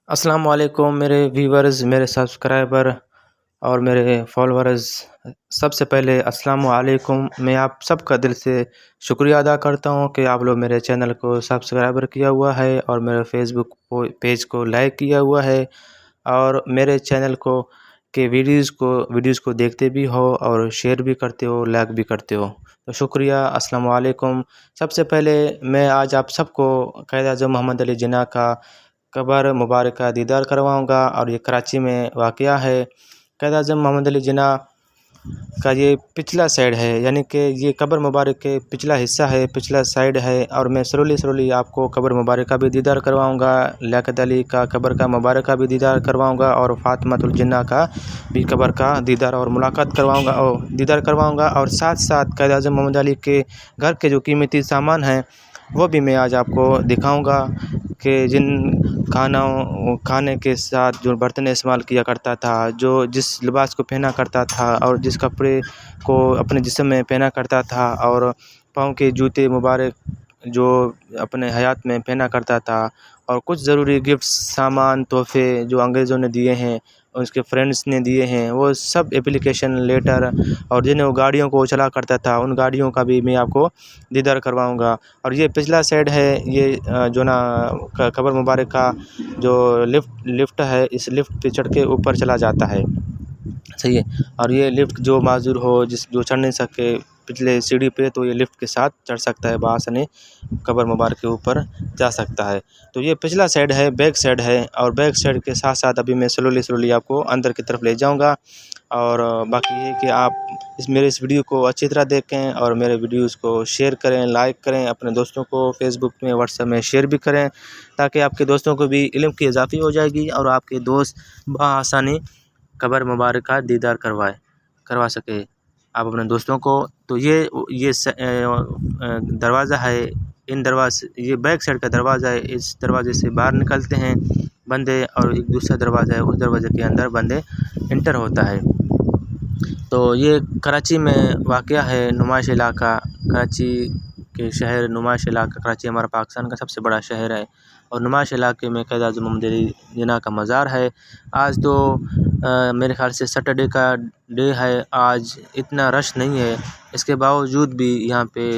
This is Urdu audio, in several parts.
السلام علیکم میرے ویورز، میرے سبسکرائبر اور میرے فالورز۔ سب سے پہلے السلام علیکم۔ میں آپ سب کا دل سے شکریہ ادا کرتا ہوں کہ آپ لوگ میرے چینل کو سبسکرائبر کیا ہوا ہے اور میرے فیس بک پیج کو لائک کیا ہوا ہے اور میرے چینل کو کے ویڈیوز کو دیکھتے بھی ہو اور شیئر بھی کرتے ہو، لائک بھی کرتے ہو، تو شکریہ۔ السلام علیکم۔ سب سے پہلے میں آج آپ سب کو قائد اعظم محمد علی جناح کا قبر مبارک کا دیدار کرواؤں گا، اور یہ کراچی میں واقعہ ہے۔ قائد اعظم محمد علی جناح کا یہ پچھلا سائیڈ ہے، یعنی کہ یہ قبر مبارک کے پچھلا حصہ ہے، پچھلا سائیڈ ہے، اور میں سلولی آپ کو قبر مبارک کا بھی دیدار کرواؤں گا، لیاقت علی کا قبر کا مبارک کا بھی دیدار کرواؤں گا، اور فاطمہ الجناح کا بھی قبر کا دیدار اور ملاقات کرواؤں گا اور ساتھ ساتھ قائد اعظم محمد علی کے گھر کے جو قیمتی سامان ہیں وہ بھی میں آج آپ کو دکھاؤں گا، کہ جن کھانے کے ساتھ جو برتن استعمال کیا کرتا تھا، جس لباس کو پہنا کرتا تھا اور جس کپڑے کو اپنے جسم میں پہنا کرتا تھا، اور پاؤں کے جوتے مبارک جو اپنے حیات میں پہنا کرتا تھا، اور کچھ ضروری گفٹس، سامان، تحفے جو انگریزوں نے دیے ہیں اور اس کے فرینڈس نے دیے ہیں، وہ سب اپلیکیشن لیٹر، اور جن وہ گاڑیوں کو چلا کرتا تھا ان گاڑیوں کا بھی میں آپ کو دیدار کرواؤں گا۔ اور یہ پچھلا سائیڈ ہے، یہ جو نا قبر مبارک کا جو لفٹ ہے، اس لفٹ پہ چڑھ کے اوپر چلا جاتا ہے، صحیح ہے۔ اور یہ لفٹ جو معذور ہو، جو چڑھ نہیں سکے پچھلے سیڑھی پہ، تو یہ لفٹ کے ساتھ چڑھ سکتا ہے، بآسانی قبر مبارک کے اوپر جا سکتا ہے۔ تو یہ پچھلا سائیڈ ہے، بیک سائیڈ ہے، اور بیک سائیڈ کے ساتھ ساتھ ابھی میں سلولی آپ کو اندر کی طرف لے جاؤں گا۔ اور باقی یہ کہ آپ میرے اس ویڈیو کو اچھی طرح دیکھیں اور میرے ویڈیوز کو شیئر کریں، لائک کریں، اپنے دوستوں کو فیس بک میں، واٹس ایپ میں شیئر بھی کریں، تاکہ آپ کے دوستوں کو بھی علم کی اضافی ہو جائے گی اور آپ کے دوست بآسانی قبر مبارک کا دیدار کروا سکے آپ اپنے دوستوں کو۔ تو یہ دروازہ ہے، یہ بیک سائیڈ کا دروازہ ہے، اس دروازے سے باہر نکلتے ہیں بندے، اور ایک دوسرا دروازہ ہے، اس دروازے کے اندر بندے انٹر ہوتا ہے۔ تو یہ کراچی میں واقعہ ہے، نمائش علاقہ کراچی کے شہر، نمائش علاقہ کراچی ہمارا پاکستان کا سب سے بڑا شہر ہے، اور نمائش علاقے میں قائد اعظم محمد علی جناح کا مزار ہے۔ آج تو میرے خیال سے سیٹرڈے کا ڈے ہے، آج اتنا رش نہیں ہے، اس کے باوجود بھی یہاں پہ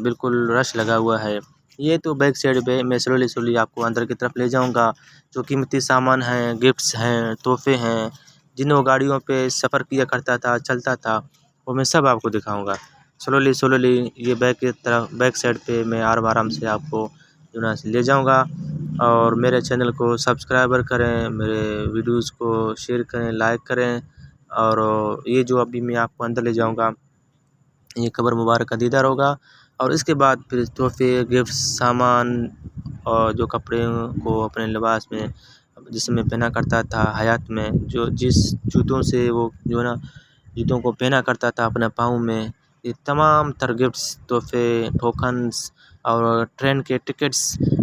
بالکل رش لگا ہوا ہے۔ یہ تو بیک سائیڈ پہ میں سلولی آپ کو اندر کی طرف لے جاؤں گا، جو قیمتی سامان ہیں، گفٹس ہیں، تحفے ہیں، جن وہ گاڑیوں پہ سفر کیا کرتا تھا، چلتا تھا، وہ میں سب آپ کو دکھاؤں گا۔ سلولی یہ بیک سائیڈ پہ میں آرام سے آپ کو جو نا لے جاؤں گا، اور میرے چینل کو سبسکرائبر کریں، میرے ویڈیوز کو شیئر کریں، لائک کریں، اور یہ جو ابھی میں آپ کو اندر لے جاؤں گا، یہ قبر مبارک کا دیدار ہوگا، اور اس کے بعد پھر تحفے، گفٹس، سامان، اور جو کپڑے کو اپنے لباس میں جسم میں پہنا کرتا تھا حیات میں، جس جوتوں سے وہ جو نا جوتوں کو پہنا کرتا تھا اپنے پاؤں میں، یہ تمام تر گفٹس، تحفے، ٹوکنس اور ٹرین کے ٹکٹس،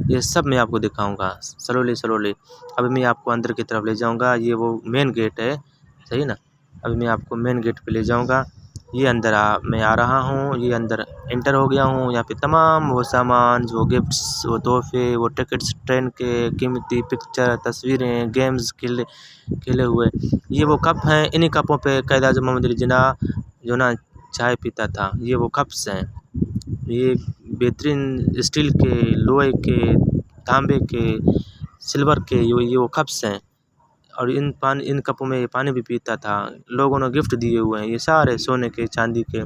یہ سب میں آپ کو دکھاؤں گا سلولی۔ ابھی میں آپ کو اندر کی طرف لے جاؤں گا، یہ وہ مین گیٹ ہے، صحیح نا۔ ابھی میں آپ کو مین گیٹ پہ لے جاؤں گا، یہ اندر میں آ رہا ہوں، یہ اندر انٹر ہو گیا ہوں۔ یہاں پہ تمام وہ سامان، وہ گفٹس، وہ تحفے، وہ ٹکٹس، ٹرین کے قیمتی پکچر، تصویریں، گیمز کھیلے ہوئے، یہ وہ کپ ہیں، انہی کپوں پہ قائد اعظم محمد علی جناح جو نا چائے پیتا تھا، یہ وہ کپس ہیں، یہ بہترین اسٹیل کے، لوہے کے، تانبے کے، سلور کے، یہ وہ کپس ہیں، اور ان کپوں میں یہ پانی بھی پیتا تھا۔ لوگوں نے گفٹ دیے ہوئے ہیں، یہ سارے سونے کے، چاندی کے،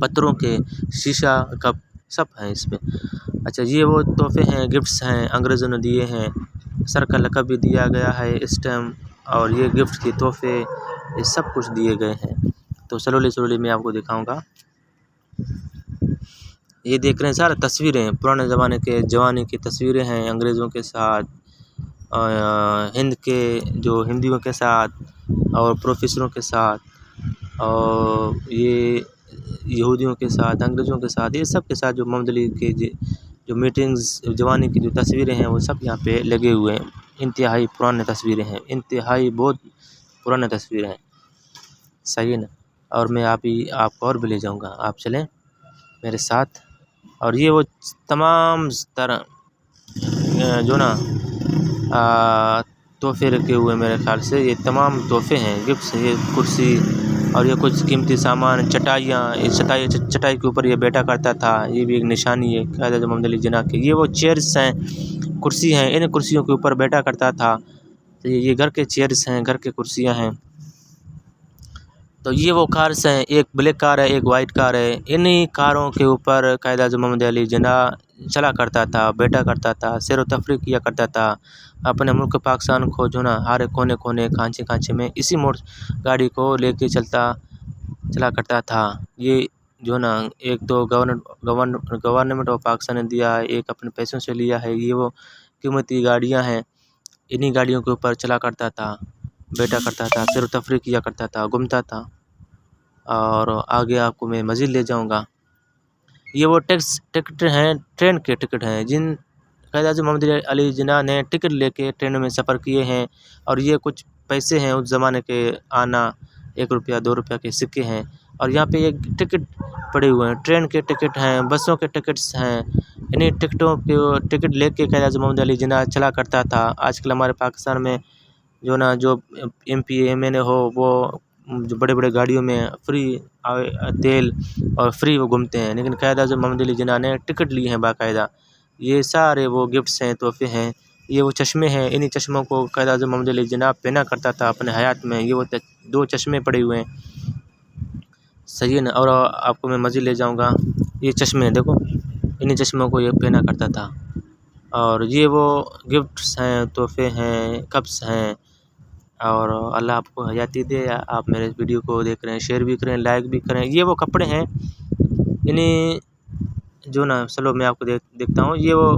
پتھروں کے، شیشہ کپ سب ہیں اس میں۔ اچھا، یہ وہ تحفے ہیں، گفٹس ہیں، انگریزوں نے دیے ہیں، سر کا لقب بھی دیا گیا ہے اس ٹائم، اور یہ گفٹ کے تحفے، یہ سب کچھ دیے گئے ہیں۔ تو سلولی میں آپ کو دکھاؤں گا۔ یہ دیکھ رہے ہیں سارے تصویریں، پرانے زمانے کے جوانی کی تصویریں ہیں، انگریزوں کے ساتھ، ہند کے جو ہندیوں کے ساتھ، اور پروفیسروں کے ساتھ، اور یہ یہودیوں کے ساتھ، انگریزوں کے ساتھ، یہ سب کے ساتھ جو محمد علی کے جو میٹنگز، جوانی کی جو تصویریں ہیں، وہ سب یہاں پہ لگے ہوئے ہیں۔ انتہائی پرانے تصویریں ہیں، انتہائی بہت پرانے تصویریں ہیں، صحیح ہے نا۔ اور میں آپ کو اور بھی لے جاؤں گا، آپ چلیں میرے ساتھ۔ اور یہ وہ تمام طرح جو نا تحفے رکھے ہوئے میرے خیال سے، یہ تمام تحفے ہیں، گفٹس، یہ کرسی اور یہ کچھ قیمتی سامان، چٹائیاں، چٹائی کے اوپر یہ بیٹا کرتا تھا، یہ بھی ایک نشانی ہے قائد اعظم محمد علی جناح کی۔ یہ وہ چیئرس ہیں، کرسی ہیں، ان کرسیوں کے اوپر بیٹا کرتا تھا۔ یہ گھر کے چیئرس ہیں، گھر کے کرسیاں ہیں۔ تو یہ وہ کارس ہیں، ایک بلیک کار ہے، ایک وائٹ کار ہے، انہی کاروں کے اوپر قائد اعظم محمد علی جناح چلا کرتا تھا، بیٹا کرتا تھا، سیر و تفریح کیا کرتا تھا، اپنے ملک پاکستان کو جو نا ہر کونے کونے کانچے کانچے میں اسی گاڑی کو لے کے چلا کرتا تھا۔ یہ جو نا ایک تو گورنمنٹ آف پاکستان نے دیا ہے، ایک اپنے پیسوں سے لیا ہے، یہ وہ قیمتی گاڑیاں ہیں، انہی گاڑیوں کے اوپر چلا کرتا تھا، بیٹا کرتا تھا، سیر و تفریح کیا کرتا تھا، گھومتا تھا۔ اور آگے آپ کو میں مزید لے جاؤں گا۔ یہ وہ ٹکٹ ہیں، ٹرین کے ٹکٹ ہیں، جن قائد اعظم محمد علی جناح نے ٹکٹ لے کے ٹرینوں میں سفر کیے ہیں، اور یہ کچھ پیسے ہیں اس زمانے کے آنا، 1 روپیہ 2 روپیہ کے سکے ہیں، اور یہاں پہ ایک ٹکٹ پڑے ہوئے ہیں، ٹرین کے ٹکٹ ہیں، بسوں کے ٹکٹس ہیں، انہیں ٹکٹوں کے ٹکٹ لے کے قائد اعظم محمد علی جناح چلا کرتا تھا۔ آج کل ہمارے پاکستان میں جو نا جو ایم پی ایم این اے ہو، وہ جو بڑے بڑے گاڑیوں میں فری تیل اور فری وہ گھومتے ہیں، لیکن قائد اعظم محمد علی جناح نے ٹکٹ لیے ہیں باقاعدہ۔ یہ سارے وہ گفٹس ہیں، تحفے ہیں۔ یہ وہ چشمے ہیں، انہی چشموں کو قائد اعظم محمد علی جناح پہنا کرتا تھا اپنے حیات میں۔ یہ وہ 2 چشمے پڑے ہوئے ہیں، صحیح ہے نا۔ اور آپ کو میں مزید لے جاؤں گا، یہ چشمے دیکھو، انہی چشموں کو یہ پہنا کرتا تھا۔ اور یہ وہ گفٹس ہیں، تحفے ہیں، کپس ہیں، اور اللہ آپ کو حیاتی دے۔ آپ میرے ویڈیو کو دیکھ رہے ہیں، شیئر بھی کریں، لائک بھی کریں۔ یہ وہ کپڑے ہیں، انہی جو نا چلو میں آپ کو دیکھتا ہوں، یہ وہ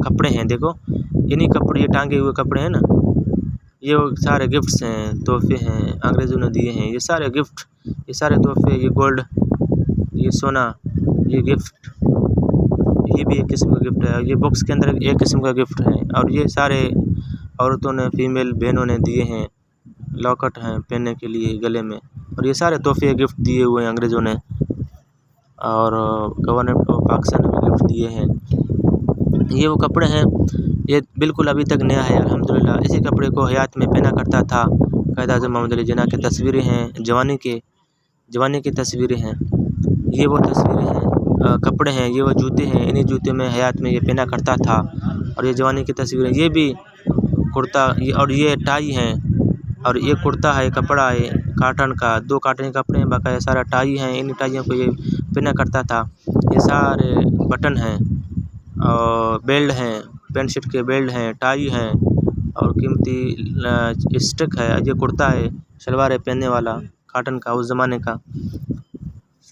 کپڑے ہیں، دیکھو انہی کپڑے، یہ ٹانگے ہوئے کپڑے ہیں نا، یہ وہ سارے گفٹس ہیں، تحفے ہیں، انگریزوں نے دیے ہیں، یہ سارے گفٹ، یہ سارے تحفے، یہ گولڈ، یہ سونا، یہ گفٹ، یہ بھی ایک قسم کا گفٹ ہے، یہ باکس کے اندر ایک قسم کا گفٹ ہے، اور یہ سارے عورتوں نے، فیمیل بہنوں نے دیے ہیں، لاکٹ ہیں پہننے کے لیے گلے میں، اور یہ سارے تحفے گفٹ دیے ہوئے ہیں انگریزوں نے، اور گورنمنٹ آف پاکستان نے بھی گفٹ دیے ہیں۔ یہ وہ کپڑے ہیں، یہ بالکل ابھی تک نیا ہے الحمدللہ۔ اسی کپڑے کو حیات میں پہنا کرتا تھا قائد اعظم محمد علی جناح کی تصویریں ہیں، جوانی کی تصویریں ہیں، یہ وہ تصویریں ہیں، کپڑے ہیں، یہ وہ جوتے ہیں، انہی جوتے میں حیات میں یہ پہنا کرتا تھا، اور یہ جوانی کی تصویریں، یہ بھی کرتا، اور یہ ٹائی ہیں، اور یہ کرتا ہے، کپڑا ہے کاٹن کا، 2 کاٹن کے کپڑے ہیں، باقاعدہ سارا ٹائی ہیں، انہی ٹائیوں کو یہ پہنا کرتا تھا۔ یہ سارے بٹن ہیں، اور بیلٹ ہیں، پینٹ شرٹ کے بیلٹ ہیں، ٹائی ہیں، اور قیمتی اسٹک ہے، یہ کرتا ہے، شلوار ہے پہننے والا کاٹن کا اس زمانے کا،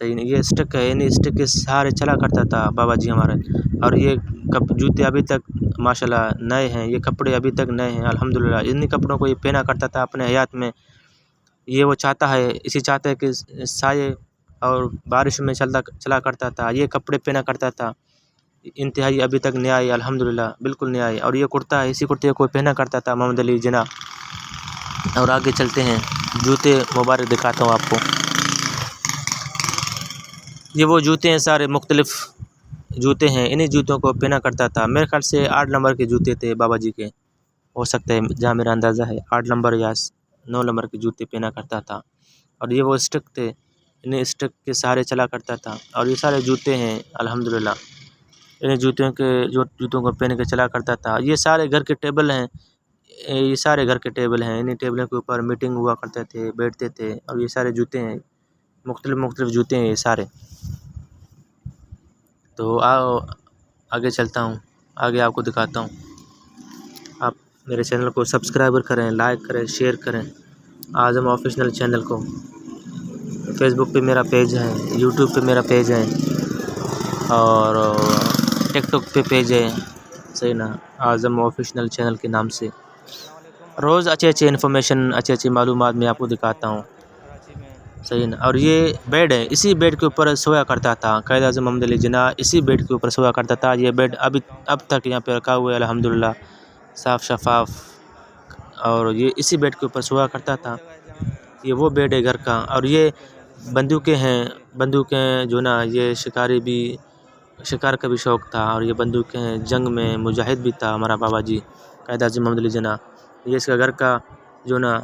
صحیح نہیں، یہ اسٹک ہے، انہی اسٹک کے سہارے چلا کرتا تھا بابا جی ہمارے۔ اور یہ جوتے ابھی تک ماشاءاللہ نئے ہیں، یہ کپڑے ابھی تک نئے ہیں الحمدللہ، انہی کپڑوں کو یہ پہنا کرتا تھا اپنے حیات میں۔ یہ وہ چاہتا ہے کہ سائے اور بارش میں چلا کرتا تھا، یہ کپڑے پہنا کرتا تھا، انتہائی ابھی تک نیا ہے الحمدللہ، بالکل نیا ہے۔ اور یہ کرتا ہے، اسی کرتے کو پہنا کرتا تھا محمد علی جناح۔ اور آگے چلتے ہیں، جوتے مبارک دکھاتا ہوں آپ کو۔ یہ وہ جوتے ہیں، سارے مختلف جوتے ہیں، انہی جوتوں کو پہنا کرتا تھا۔ میرے خیال سے 8 نمبر کے جوتے تھے بابا جی کے، ہو سکتا ہے جہاں میرا اندازہ ہے 8 نمبر یا 9 نمبر کے جوتے پہنا کرتا تھا۔ اور یہ وہ اسٹک تھے، انہیں اسٹک کے سہارے چلا کرتا تھا، اور یہ سارے جوتے ہیں الحمدللہ، انہیں جوتوں کو پہن کے چلا کرتا تھا۔ یہ سارے گھر کے ٹیبل ہیں، یہ سارے گھر کے ٹیبل ہیں، انہیں ٹیبلوں کے اوپر میٹنگ ہوا کرتے تھے، بیٹھتے تھے، اور یہ سارے جوتے ہیں، مختلف جوتے ہیں یہ سارے۔ تو آگے چلتا ہوں، آگے آپ کو دکھاتا ہوں۔ آپ میرے چینل کو سبسکرائبر کریں، لائک کریں، شیئر کریں، اعظم آفیشنل چینل کو۔ فیس بک پہ میرا پیج ہے، یوٹیوب پہ میرا پیج ہے، اور ٹک ٹاک پہ پیج ہے، صحیح نا، اعظم آفیشنل چینل کے نام سے۔ روز اچھے انفارمیشن، اچھی معلومات میں آپ کو دکھاتا ہوں، صحیح نا۔ اور یہ بیڈ ہے، اسی بیڈ کے اوپر سویا کرتا تھا قائد اعظم محمد علی جناح، اسی بیڈ کے اوپر سویا کرتا تھا۔ یہ بیڈ اب تک یہاں پہ رکھا ہوا ہے الحمدللہ، صاف شفاف، اور یہ اسی بیڈ کے اوپر سویا کرتا تھا۔ یہ وہ بیڈ ہے گھر کا۔ اور یہ بندوقیں جو نا، یہ شکار کا بھی شوق تھا، اور یہ بندوقیں جنگ میں مجاہد بھی تھا ہمارا بابا جی، قائد اعظم محمد علی جناح. یہ اس کا گھر کا جو نا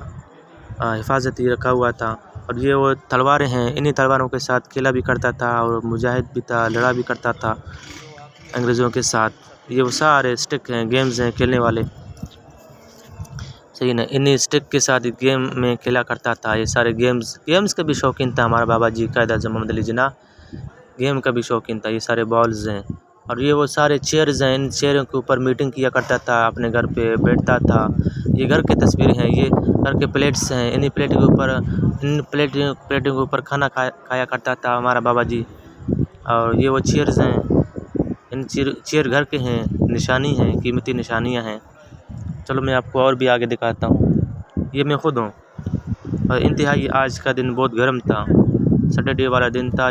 حفاظتی رکھا ہوا تھا. اور یہ وہ تلواریں ہیں، انہی تلواروں کے ساتھ کھیلا بھی کرتا تھا اور مجاہد بھی تھا، لڑا بھی کرتا تھا انگریزوں کے ساتھ. یہ وہ سارے اسٹک ہیں، گیمز ہیں کھیلنے والے، صحیح نا. انہی اسٹک کے ساتھ گیم میں کھیلا کرتا تھا. یہ سارے گیمز کا بھی شوقین تھا ہمارا بابا جی قائد اعظم محمد علی جناح، گیم کا بھی شوقین تھا. یہ سارے بالز ہیں اور یہ وہ سارے چیئرز ہیں، ان چیئروں کے اوپر میٹنگ کیا کرتا تھا، اپنے گھر پہ بیٹھتا تھا. یہ گھر کی تصویریں ہیں، یہ گھر کے پلیٹس ہیں، انہی پلیٹوں کے اوپر پلیٹوں کے اوپر کھانا کھایا کرتا تھا ہمارا بابا جی. اور یہ وہ چیئرز ہیں، ان چیئر گھر کے ہیں، نشانی ہیں، قیمتی نشانیاں ہیں. چلو میں آپ کو اور بھی آگے دکھاتا ہوں. یہ میں خود ہوں. اور انتہائی آج کا دن بہت گرم تھا، سیٹرڈے والا دن تھا.